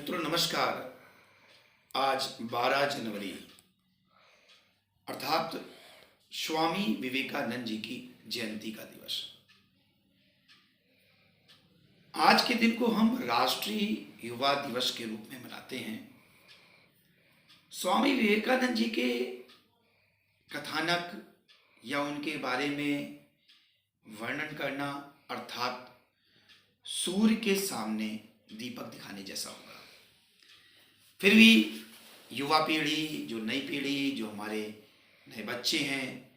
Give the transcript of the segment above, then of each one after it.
मित्रों नमस्कार। आज 12 जनवरी अर्थात स्वामी विवेकानंद जी की जयंती का दिवस। आज के दिन को हम राष्ट्रीय युवा दिवस के रूप में मनाते हैं। स्वामी विवेकानंद जी के कथानक या उनके बारे में वर्णन करना अर्थात सूर्य के सामने दीपक दिखाने जैसा होगा। फिर भी युवा पीढ़ी, जो नई पीढ़ी, जो हमारे नए बच्चे हैं,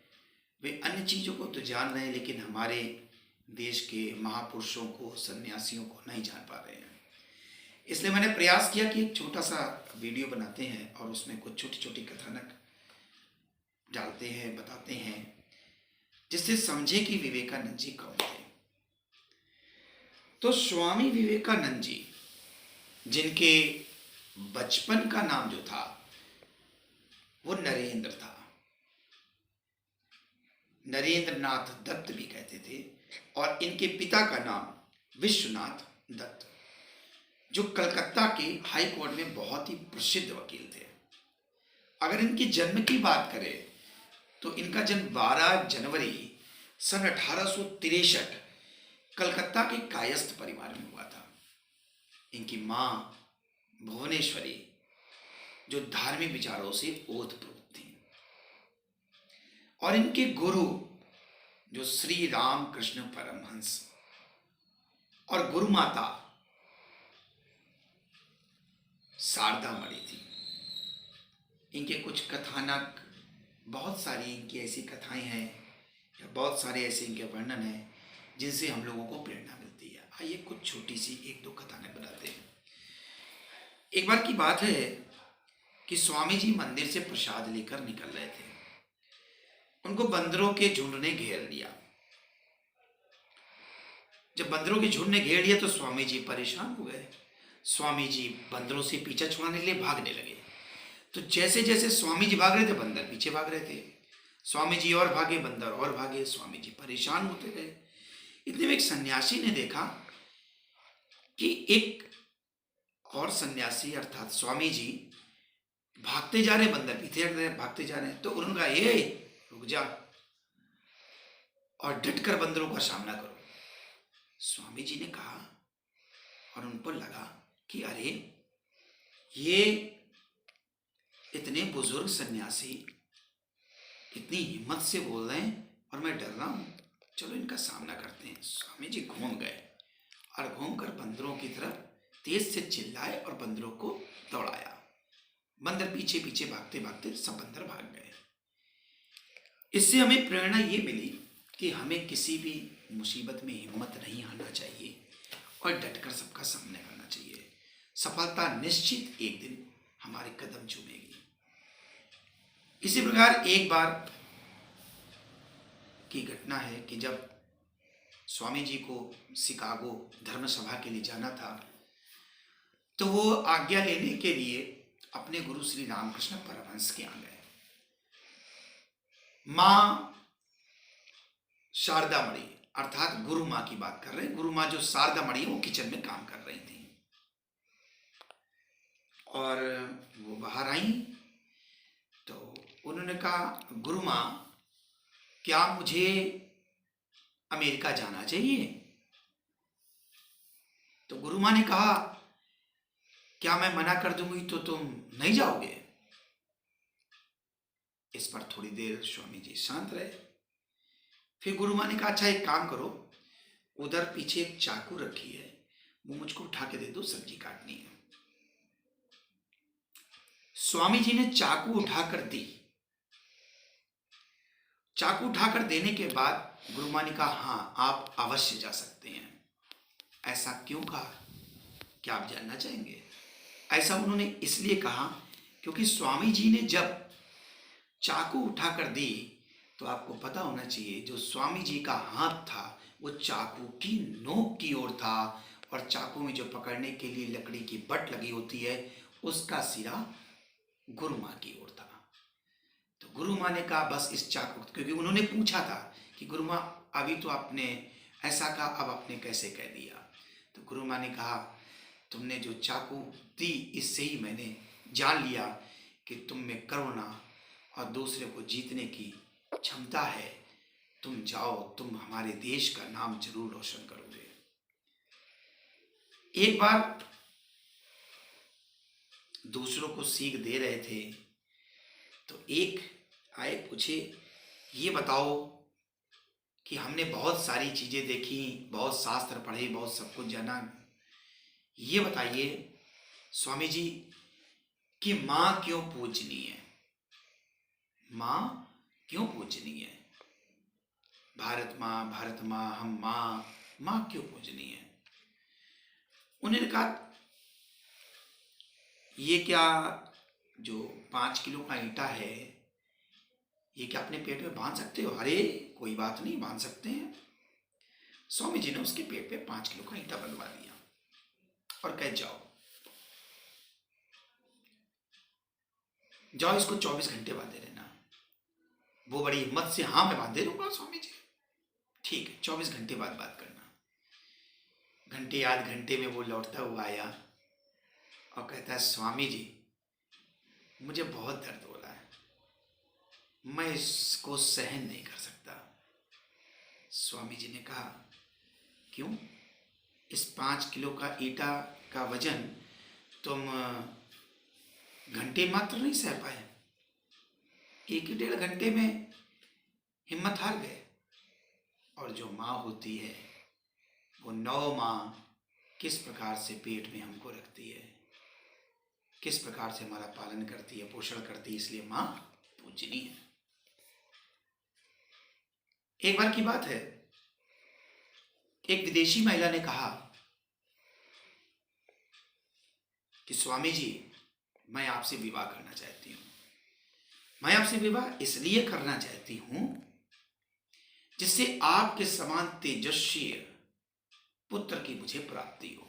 वे अन्य चीज़ों को तो जान रहे हैं, लेकिन हमारे देश के महापुरुषों को, सन्यासियों को नहीं जान पा रहे हैं। इसलिए मैंने प्रयास किया कि एक छोटा सा वीडियो बनाते हैं और उसमें कुछ छोटी छोटी कथानक डालते हैं, बताते हैं, जिससे समझे कि विवेकानंद जी कौन थे। तो स्वामी विवेकानंद जी, जिनके बचपन का नाम जो था वो नरेंद्र था, नरेंद्र नाथ दत्त भी कहते थे, और इनके पिता का नाम विश्वनाथ दत्त, जो कलकत्ता के हाई कोर्ट में बहुत ही प्रसिद्ध वकील थे। अगर इनके जन्म की बात करें तो इनका जन्म 12 जनवरी सन 1863 कलकत्ता के कायस्थ परिवार में हुआ था। इनकी मां भुवनेश्वरी, जो धार्मिक विचारों से ओतप्रोत थी, और इनके गुरु जो श्री रामकृष्ण परमहंस, और गुरु माता शारदा मणि थी। इनके कुछ कथानक, बहुत सारी इनकी ऐसी कथाएं हैं या बहुत सारे ऐसे इनके वर्णन हैं जिनसे हम लोगों को प्रेरणा मिलती है। आइए कुछ छोटी सी एक दो कथानक बताते हैं। एक बार की बात है कि स्वामी जी मंदिर से प्रसाद लेकर निकल रहे थे। उनको बंदरों के झुंड ने घेर लिया। जब बंदरों के झुंड ने घेर लिया तो स्वामी जी परेशान हो गए। स्वामी जी बंदरों से पीछा छुड़ाने के लिए भागने लगे। तो जैसे जैसे स्वामी जी भाग रहे थे, बंदर पीछे भाग रहे थे। स्वामी जी और भागे, बंदर और भागे। स्वामी जी परेशान होते गए। इतने में एक सन्यासी ने देखा कि एक और सन्यासी अर्थात स्वामी जी भागते जा रहे, बंदर पीछे भागते जा रहे हैं। तो उन्होंने कहा, ए रुक जा और डटकर बंदरों का सामना करो। स्वामी जी ने कहा, और उन पर लगा कि अरे, ये इतने बुजुर्ग सन्यासी इतनी हिम्मत से बोल रहे हैं और मैं डर रहा हूं, चलो इनका सामना करते हैं। स्वामी जी घूम गए और घूमकर बंदरों की तरफ तेज से चिल्लाए और बंदरों को दौड़ाया। बंदर पीछे पीछे भागते भागते सब बंदर भाग गए। इससे हमें प्रेरणा ये मिली कि हमें किसी भी मुसीबत में हिम्मत नहीं हारना चाहिए और डटकर सबका सामना करना चाहिए। सफलता निश्चित एक दिन हमारे कदम चूमेगी। इसी प्रकार एक बार की घटना है कि जब स्वामी जी को शिकागो धर्म सभा के लिए जाना था, तो वो आज्ञा लेने के लिए अपने गुरु श्री रामकृष्ण परमहंस के यहाँ गए। मां शारदा मणि अर्थात गुरु मां की बात कर रहे हैं। गुरु मां जो शारदा मणि है, वो किचन में काम कर रही थी, और वो बाहर आई तो उन्होंने कहा, गुरु मां, क्या मुझे अमेरिका जाना चाहिए? तो गुरु मां ने कहा, क्या मैं मना कर दूंगी तो तुम नहीं जाओगे? इस पर थोड़ी देर स्वामी जी शांत रहे। फिर गुरु मां ने कहा, अच्छा एक काम करो, उधर पीछे एक चाकू रखी है, वो मुझको उठा के दे दो, सब्जी काटनी है। स्वामी जी ने चाकू उठाकर दी। चाकू उठाकर देने के बाद गुरु मां ने कहा, हाँ आप अवश्य जा सकते हैं। ऐसा क्यों कहा, क्या आप जानना चाहेंगे? ऐसा उन्होंने इसलिए कहा क्योंकि स्वामी जी ने जब चाकू उठाकर दी तो आपको पता होना चाहिए, जो स्वामी जी का हाथ था वो चाकू की नोक की ओर था, और चाकू में जो पकड़ने के लिए लकड़ी की बट लगी होती है, उसका सिरा गुरु मां की ओर था। तो गुरु मां ने कहा, बस इस चाकू, क्योंकि उन्होंने पूछा था कि गुरु मां अभी तो आपने ऐसा कहा, अब आपने कैसे कह दिया? तो गुरु मां ने कहा, तुमने जो चाकू दी, इससे ही मैंने जान लिया कि तुम में करुणा और दूसरे को जीतने की क्षमता है। तुम जाओ, तुम हमारे देश का नाम जरूर रोशन करोगे। एक बार दूसरों को सीख दे रहे थे तो एक आए, पूछे, ये बताओ कि हमने बहुत सारी चीजें देखी, बहुत शास्त्र पढ़े, बहुत सब कुछ जाना, ये बताइए स्वामी जी कि मां क्यों पूजनीय है? मां क्यों पूजनीय है? भारत मां, हम मां, मां क्यों पूजनीय है? उन्होंने कहा, ये क्या जो 5 किलो का ईंटा है, ये क्या अपने पेट में बांध सकते हो? अरे कोई बात नहीं, बांध सकते हैं। स्वामी जी ने उसके पेट पे 5 किलो का ईंटा बंधवा दिया और कह, जाओ जाओ, इसको 24 घंटे बांधे रहना। वो बड़ी हिम्मत से, हाँ मैं बांधे रहूंगा स्वामी जी। ठीक है, 24 घंटे बाद बात करना। घंटे आध घंटे में वो लौटता हुआ आया और कहता है, स्वामी जी मुझे बहुत दर्द हो रहा है, मैं इसको सहन नहीं कर सकता। स्वामी जी ने कहा, क्यों? इस 5 किलो का ईंटा का वजन तुम घंटे मात्र नहीं सह पाए, 1-1.5 घंटे में हिम्मत हार गए। और जो माँ होती है वो 9 माह किस प्रकार से पेट में हमको रखती है, किस प्रकार से हमारा पालन करती है, पोषण करती है, इसलिए माँ पूजनीय है। एक बार की बात है, एक विदेशी महिला ने कहा कि स्वामी जी मैं आपसे विवाह करना चाहती हूँ। मैं आपसे विवाह इसलिए करना चाहती हूँ जिससे आपके समान तेजस्वी पुत्र की मुझे प्राप्ति हो।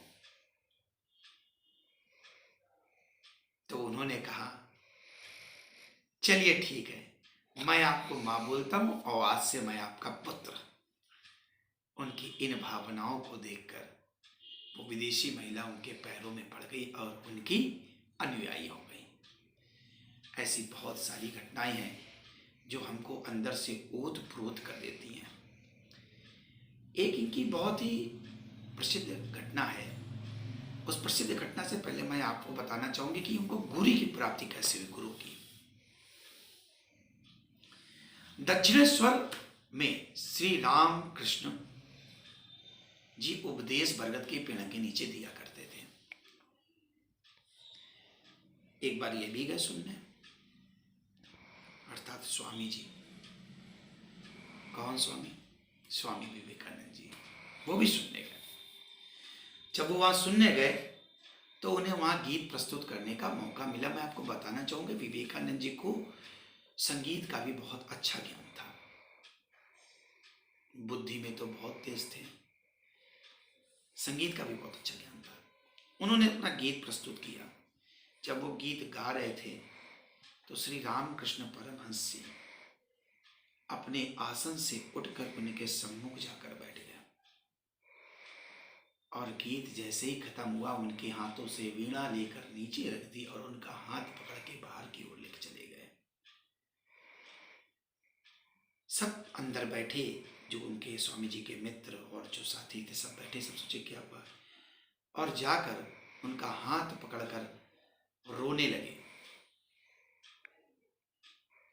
तो उन्होंने कहा, चलिए ठीक है, मैं आपको मां बोलता हूं और आज से मैं आपका पुत्र। उनकी इन भावनाओं को देखकर वो विदेशी महिला उनके पैरों में पड़ गई और उनकी अनुयायी हो गई। ऐसी बहुत सारी घटनाएं हैं जो हमको अंदर से ओत-प्रोत कर देती हैं। एक इनकी बहुत ही प्रसिद्ध घटना है। उस प्रसिद्ध घटना से पहले मैं आपको बताना चाहूंगी कि उनको गुरु की प्राप्ति कैसे हुई। गुरु की दक्षिणेश्वर में श्री राम कृष्ण जी उपदेश बरगद के पेड़ के नीचे दिया करते थे। एक बार ये भी गए सुनने, अर्थात स्वामी जी। कौन स्वामी? स्वामी विवेकानंद जी। वो भी सुनने गए। जब वो वहां सुनने गए तो उन्हें वहां गीत प्रस्तुत करने का मौका मिला। मैं आपको बताना चाहूंगा, विवेकानंद जी को संगीत का भी बहुत अच्छा ज्ञान था। बुद्धि में तो बहुत तेज थे, संगीत का भी बहुत अच्छा ज्ञान था। उन्होंने अपना गीत प्रस्तुत किया। जब वो गीत गा रहे थे तो श्री रामकृष्ण परमहंस जी अपने आसन से उठकर उनके सम्मुख जाकर बैठ गया और गीत जैसे ही खत्म हुआ उनके हाथों से वीणा लेकर नीचे रख दी और उनका हाथ पकड़ के बाहर की ओर लेकर चले गए। सब अंदर बैठे, जो उनके स्वामी जी के मित्र और जो साथी थे सब बैठे, सब सोचे क्या हुआ, और जाकर उनका हाथ पकड़कर रोने लगे।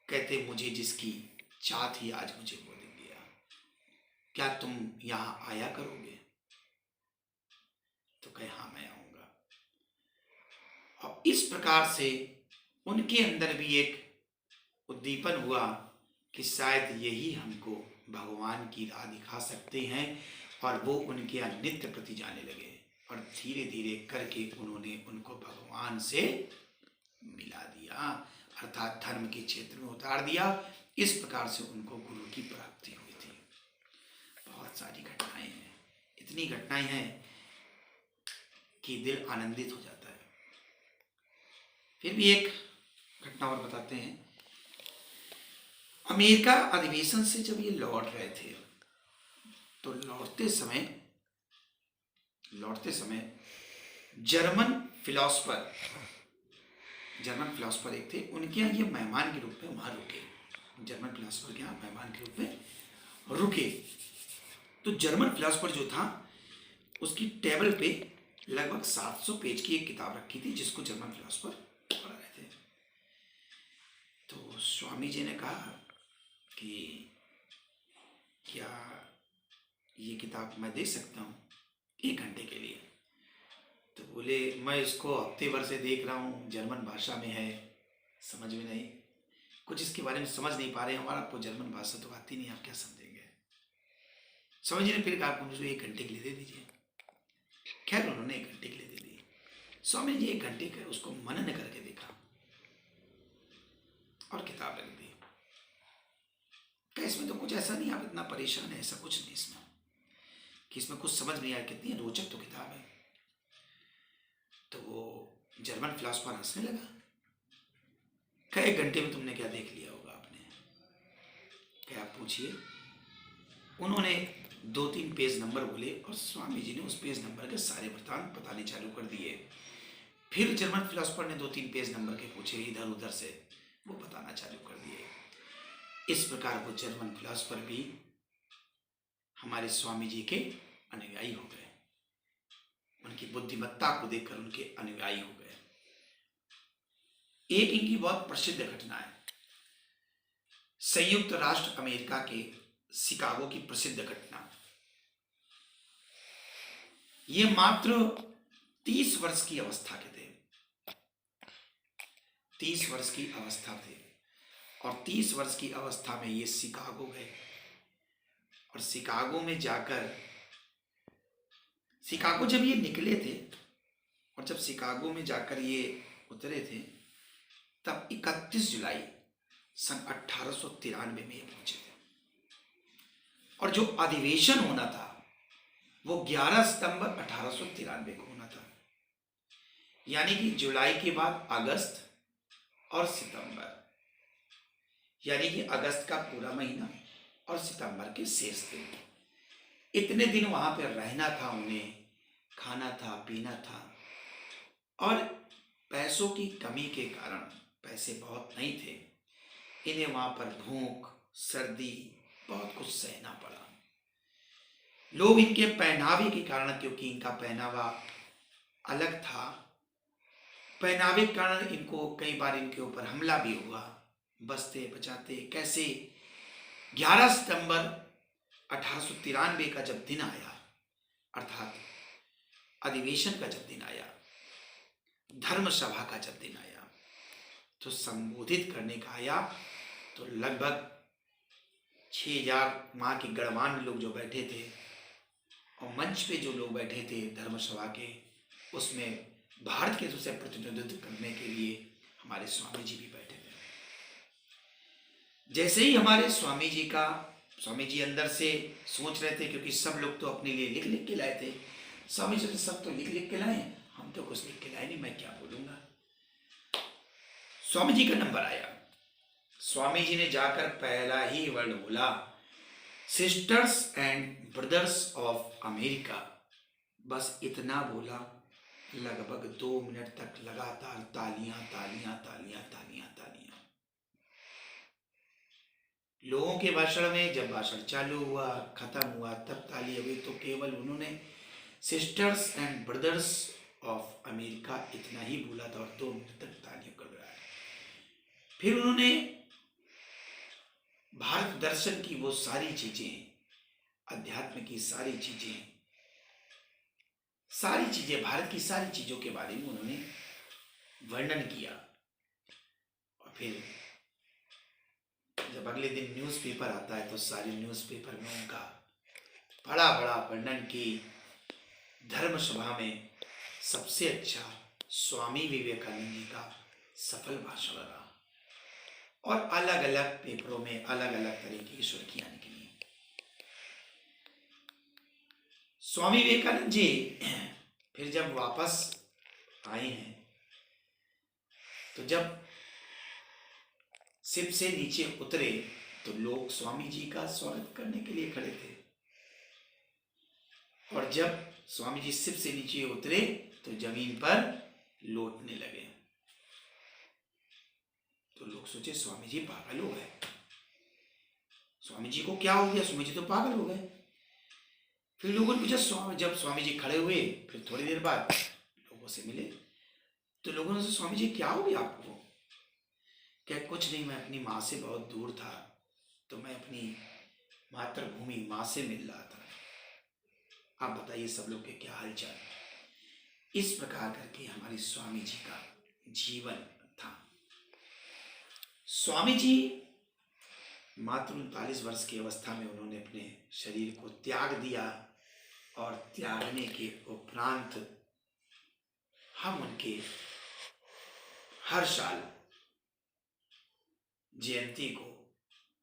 कहते, मुझे जिसकी चाह थी आज मुझे वो दे दिया, क्या तुम यहां आया करोगे? तो कहे, हाँ मैं आऊंगा। और इस प्रकार से उनके अंदर भी एक उद्दीपन हुआ कि शायद यही हमको भगवान की राह दिखा सकते हैं, और वो उनके नित्य प्रति जाने लगे और धीरे धीरे करके उन्होंने उनको भगवान से मिला दिया, अर्थात धर्म के क्षेत्र में उतार दिया। इस प्रकार से उनको गुरु की प्राप्ति हुई थी। बहुत सारी घटनाएं हैं, इतनी घटनाएं हैं कि दिल आनंदित हो जाता है। फिर भी एक घटना और बताते हैं। अमेरिका अधिवेशन से जब ये लौट रहे थे तो लौटते समय जर्मन फिलोसफर एक थे, उनके यहाँ ये मेहमान के रूप में वहां रुके। जर्मन फिलोसफर के यहाँ मेहमान के रूप में रुके। तो जर्मन फिलोसफर जो था, उसकी टेबल पे लगभग 700 पेज की एक किताब रखी थी, जिसको जर्मन फिलोसफर पढ़ रहे थे। तो स्वामी जी ने कहा कि क्या ये किताब मैं दे सकता हूँ 1 घंटे के लिए? तो बोले, मैं इसको हफ्ते भर से देख रहा हूँ, जर्मन भाषा में है, समझ में नहीं, कुछ इसके बारे में समझ नहीं पा रहे हैं, हमारा आपको जर्मन भाषा तो आती नहीं, आप क्या समझेंगे? स्वामी जी ने फिर कहा, आप मुझे 1 घंटे के लिए दे दीजिए। खैर उन्होंने 1 घंटे के लिए दे दी। स्वामी जी 1 घंटे का उसको मनन करके देखा और किताब रख दी। इसमें तो कुछ ऐसा नहीं, आप इतना परेशान है, ऐसा कुछ नहीं इसमें कि इसमें कुछ समझ नहीं आया, कितनी रोचक तो किताब है। तो वो जर्मन फिलोसफर हंसने लगा। क्या 1 घंटे में तुमने क्या देख लिया होगा आपने? क्या आप पूछिए। उन्होंने 2-3 पेज नंबर बोले और स्वामी जी ने उस पेज नंबर के सारे वृत्तांत बताने चालू कर दिए। फिर जर्मन फिलोसफर ने 2-3 पेज नंबर के पूछे इधर उधर से, वो बताना चालू कर दिए। इस प्रकार वो जर्मन फिलोसफर भी हमारे स्वामी जी के अनुयायी हो गए। उनकी बुद्धिमत्ता को देखकर उनके अनुयायी हो गए। एक इनकी बहुत प्रसिद्ध घटना है, संयुक्त राष्ट्र अमेरिका के शिकागो की प्रसिद्ध घटना। ये मात्र 30 वर्ष की अवस्था के थे। 30 वर्ष की अवस्था थे और 30 वर्ष की अवस्था में ये शिकागो गए। और शिकागो में जाकर, शिकागो जब ये निकले थे और जब शिकागो में जाकर ये उतरे थे, तब 31 जुलाई सन 1893 में ये पहुंचे थे। और जो अधिवेशन होना था वो 11 सितंबर 1893 को होना था। यानी कि जुलाई के बाद अगस्त और सितंबर, यानी कि अगस्त का पूरा महीना और सितंबर के शेष दिन, इतने दिन वहां पर रहना था उन्हें, खाना था, पीना था। और पैसों की कमी के कारण, पैसे बहुत नहीं थे, इन्हें वहां पर भूख, सर्दी, बहुत कुछ सहना पड़ा। लोग इनके पहनावे के कारण, क्योंकि इनका पहनावा अलग था, पहनावे के कारण इनको कई बार इनके ऊपर हमला भी हुआ। बचते बचाते कैसे 11 सितंबर 1893 का जब दिन आया, अर्थात अधिवेशन का जब दिन आया, धर्म सभा का जब दिन आया, तो संबोधित करने का आया, तो लगभग 6000 वहां के गणमान्य लोग जो बैठे थे और मंच पे जो लोग बैठे थे धर्म सभा के, उसमें भारत के से प्रतिनिधित्व करने के लिए हमारे स्वामी जी भी बैठे थे। जैसे ही हमारे स्वामी जी अंदर से सोच रहे थे, क्योंकि सब लोग तो अपने लिए लिख लिख के लाए थे। स्वामी जी तो सब तो लिख लिख के लाए, हम तो कुछ लिख के लाए नहीं, मैं क्या बोलूंगा। स्वामी जी का नंबर आया। स्वामी जी ने जाकर पहला ही वर्ड बोला, sisters and brothers of America. बस इतना बोला। लगभग 2 मिनट तक लगातार तालियां तालियां तालियां तालियां तालियां। लोगों के भाषण में जब भाषण चालू हुआ, खत्म हुआ, तब ताली हुई। तो केवल उन्होंने sisters and brothers of America इतना ही बोला था और 2 मिनट तक तालियां कर रहा है। फिर उन्होंने भारत दर्शन की वो सारी चीजें, अध्यात्म की सारी चीजें, भारत की सारी चीजों के बारे में उन्होंने वर्णन किया। और फिर जब अगले दिन न्यूज़पेपर आता है, तो सारे न्यूज़पेपर में उनका बड़ा बड़ा वर्णन की। धर्म सभा में सबसे अच्छा स्वामी विवेकानंद जी का सफल भाषण रहा और अलग अलग पेपरों में अलग अलग तरीके की सुर्खियां निकली। स्वामी विवेकानंद जी फिर जब वापस आए हैं, तो जब शिप से नीचे उतरे, तो लोग स्वामी जी का स्वागत करने के लिए खड़े थे। और जब स्वामी जी शिप से नीचे उतरे, तो जमीन पर लौटने लगे। तो लोग सोचे स्वामी जी पागल हो गए, स्वामी जी को क्या हो गया, स्वामी जी तो पागल हो गए। फिर लोगों ने पूछा, जब स्वामी जी खड़े हुए फिर थोड़ी देर बाद लोगों से मिले, तो लोगों ने सोचा स्वामी जी क्या हो गया आपको? क्या कुछ नहीं, मैं अपनी माँ से बहुत दूर था, तो मैं अपनी मातृभूमि माँ से मिल रहा था। आप बताइए सब लोग के क्या हालचाल। इस प्रकार करके हमारे स्वामी जी का जीवन था। स्वामी जी मात्र 39 वर्ष की अवस्था में उन्होंने अपने शरीर को त्याग दिया, और त्यागने के उपरांत हम उनके हर साल जयंती को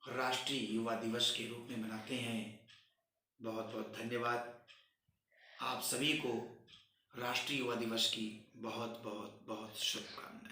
राष्ट्रीय युवा दिवस के रूप में मनाते हैं। बहुत बहुत धन्यवाद आप सभी को। राष्ट्रीय युवा दिवस की बहुत बहुत बहुत शुभकामनाएं।